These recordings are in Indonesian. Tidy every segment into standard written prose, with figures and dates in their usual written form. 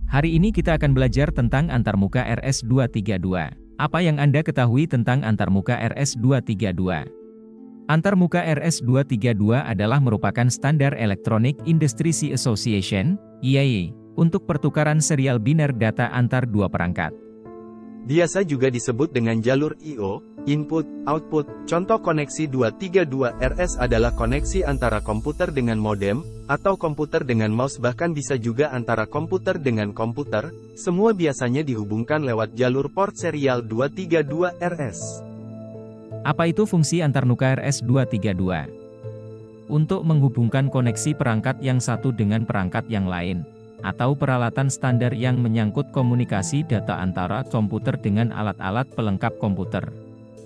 Hari ini kita akan belajar tentang antarmuka RS232. Apa yang Anda ketahui tentang antarmuka RS232? Antarmuka RS232 adalah merupakan standar Electronic Industry Association, (EIA), untuk pertukaran serial biner data antar dua perangkat. Biasa juga disebut dengan jalur I/O, input, output. Contoh koneksi 232 RS adalah koneksi antara komputer dengan modem, atau komputer dengan mouse, bahkan bisa juga antara komputer dengan komputer. Semua biasanya dihubungkan lewat jalur port serial 232 RS. Apa itu fungsi antarmuka RS232? Untuk menghubungkan koneksi perangkat yang satu dengan perangkat yang lain, atau peralatan standar yang menyangkut komunikasi data antara komputer dengan alat-alat pelengkap komputer.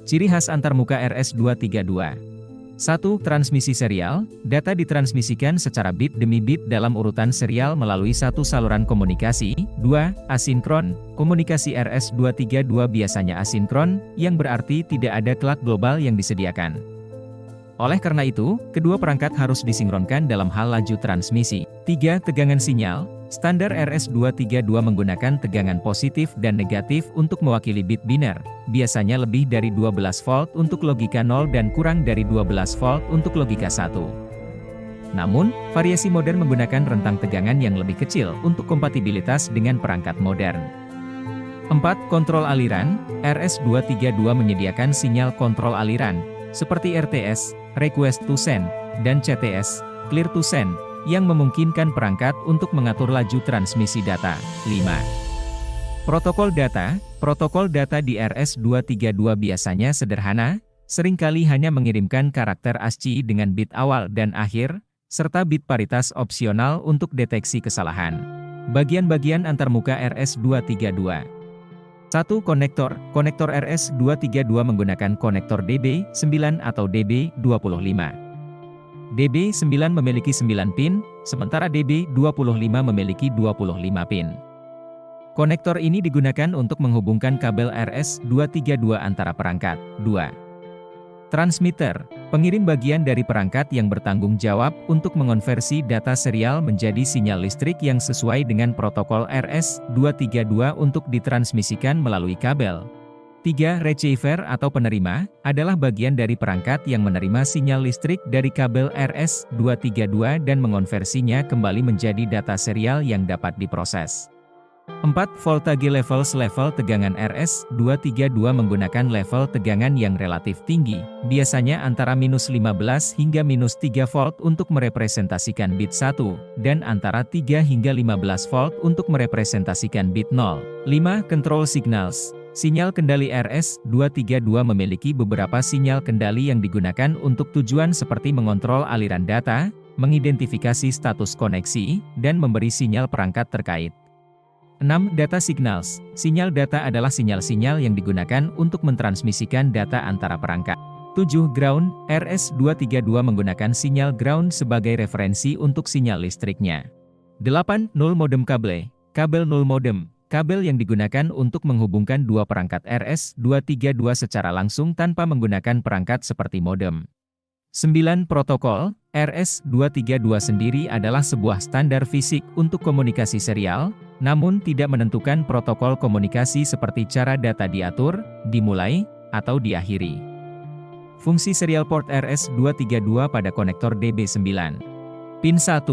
Ciri khas antarmuka RS232. 1. Transmisi serial. Data ditransmisikan secara bit demi bit dalam urutan serial melalui satu saluran komunikasi. 2. Asinkron. Komunikasi RS232 biasanya asinkron, yang berarti tidak ada clock global yang disediakan. Oleh karena itu, kedua perangkat harus disinkronkan dalam hal laju transmisi. 3. Tegangan sinyal. Standar RS232 menggunakan tegangan positif dan negatif untuk mewakili bit biner, biasanya lebih dari 12 volt untuk logika 0 dan kurang dari 12 volt untuk logika 1. Namun, variasi modern menggunakan rentang tegangan yang lebih kecil untuk kompatibilitas dengan perangkat modern. 4. Kontrol aliran. RS232 menyediakan sinyal kontrol aliran, seperti RTS, Request to Send, dan CTS, Clear to Send, yang memungkinkan perangkat untuk mengatur laju transmisi data. 5. Protokol data. Protokol data di RS232 biasanya sederhana, seringkali hanya mengirimkan karakter ASCII dengan bit awal dan akhir, serta bit paritas opsional untuk deteksi kesalahan. Bagian-bagian antarmuka RS232. 1. Konektor. Konektor RS232 menggunakan konektor DB9 atau DB25. DB9 memiliki 9 pin, sementara DB25 memiliki 25 pin. Konektor ini digunakan untuk menghubungkan kabel RS232 antara perangkat. 2. Transmitter. Pengirim bagian dari perangkat yang bertanggung jawab untuk mengonversi data serial menjadi sinyal listrik yang sesuai dengan protokol RS232 untuk ditransmisikan melalui kabel. 3. Receiver atau penerima, adalah bagian dari perangkat yang menerima sinyal listrik dari kabel RS232 dan mengonversinya kembali menjadi data serial yang dapat diproses. 4. Voltage levels. Level tegangan RS232 menggunakan level tegangan yang relatif tinggi, biasanya antara -15 hingga -3 volt untuk merepresentasikan bit 1, dan antara 3 hingga 15 volt untuk merepresentasikan bit 0. 5. Control signals. Sinyal kendali RS232 memiliki beberapa sinyal kendali yang digunakan untuk tujuan seperti mengontrol aliran data, mengidentifikasi status koneksi, dan memberi sinyal perangkat terkait. 6. Data signals. Sinyal data adalah sinyal-sinyal yang digunakan untuk mentransmisikan data antara perangkat. 7. Ground. RS232 menggunakan sinyal ground sebagai referensi untuk sinyal listriknya. 8. Null modem kabel. Kabel null modem. Kabel yang digunakan untuk menghubungkan dua perangkat RS232 secara langsung tanpa menggunakan perangkat seperti modem. 9. Protokol. RS232 sendiri adalah sebuah standar fisik untuk komunikasi serial, namun tidak menentukan protokol komunikasi seperti cara data diatur, dimulai, atau diakhiri. Fungsi serial port RS232 pada konektor DB9. Pin 1.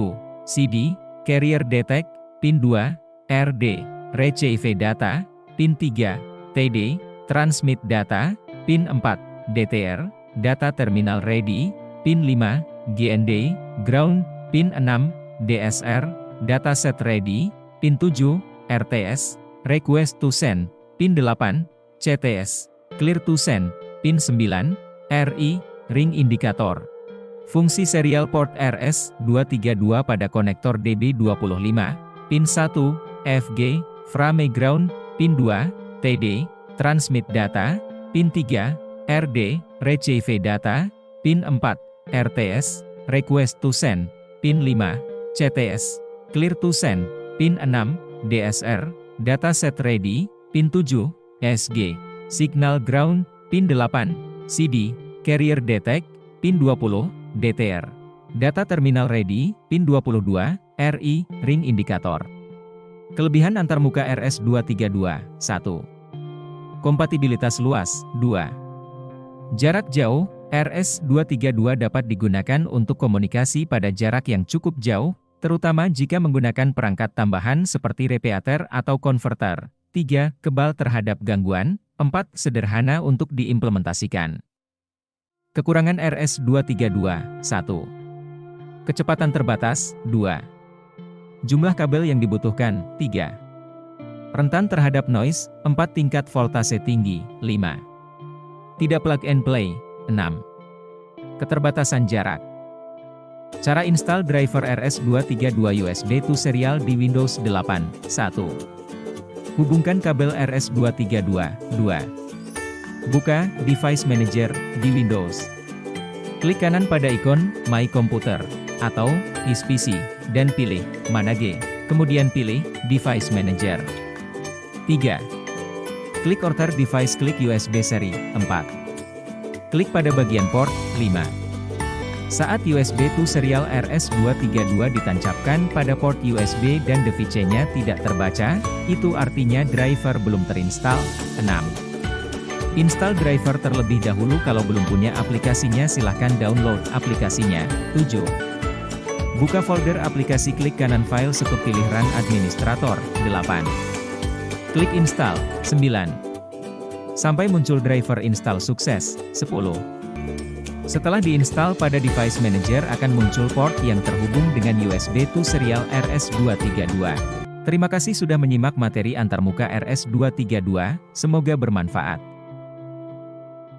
CD, Carrier Detect. Pin 2. RD, Receive Data. Pin 3. TD, Transmit Data. Pin 4. DTR, Data Terminal Ready. Pin 5. GND, Ground. Pin 6. DSR, Dataset Ready. Pin 7. RTS, Request to Send. Pin 8. CTS, Clear to Send. Pin 9. RI, Ring Indicator. Fungsi serial port RS232 pada konektor DB25. Pin 1. FG, Frame Ground. Pin 2. TD, Transmit Data. Pin 3. RD, Receive Data. Pin 4. RTS, Request to Send. Pin 5. CTS, Clear to Send. Pin 6. DSR, Dataset Ready. Pin 7. SG, Signal Ground. Pin 8. CD, Carrier Detect. Pin 20. DTR, Data Terminal Ready. Pin 22. RI, Ring Indicator. Kelebihan antarmuka RS232, 1. Kompatibilitas luas, 2. Jarak jauh, RS232 dapat digunakan untuk komunikasi pada jarak yang cukup jauh, terutama jika menggunakan perangkat tambahan seperti repeater atau konverter. 3. Kebal terhadap gangguan. 4. Sederhana untuk diimplementasikan. Kekurangan RS232, 1. Kecepatan terbatas, 2. Jumlah kabel yang dibutuhkan, 3. Rentan terhadap noise, 4. Tingkat voltase tinggi, 5. Tidak plug and play, 6. Keterbatasan jarak. Cara install driver RS232 USB to serial di Windows 8, 1. Hubungkan kabel RS232, 2. Buka Device Manager di Windows. Klik kanan pada ikon My Computer atau Is PC dan pilih Manage, kemudian pilih Device Manager. 3. Klik Order Device, klik USB seri, 4. Klik pada bagian port, 5. Saat USB to serial RS232 ditancapkan pada port USB dan device-nya tidak terbaca, itu artinya driver belum terinstall. 6. Install driver terlebih dahulu, kalau belum punya aplikasinya silahkan download aplikasinya. 7. Buka folder aplikasi, klik kanan file sekup, pilih Run Administrator. 8. Klik Install. 9. Sampai muncul driver install sukses. 10. Setelah diinstal pada Device Manager akan muncul port yang terhubung dengan USB to serial RS232. Terima kasih sudah menyimak materi antarmuka RS232, semoga bermanfaat.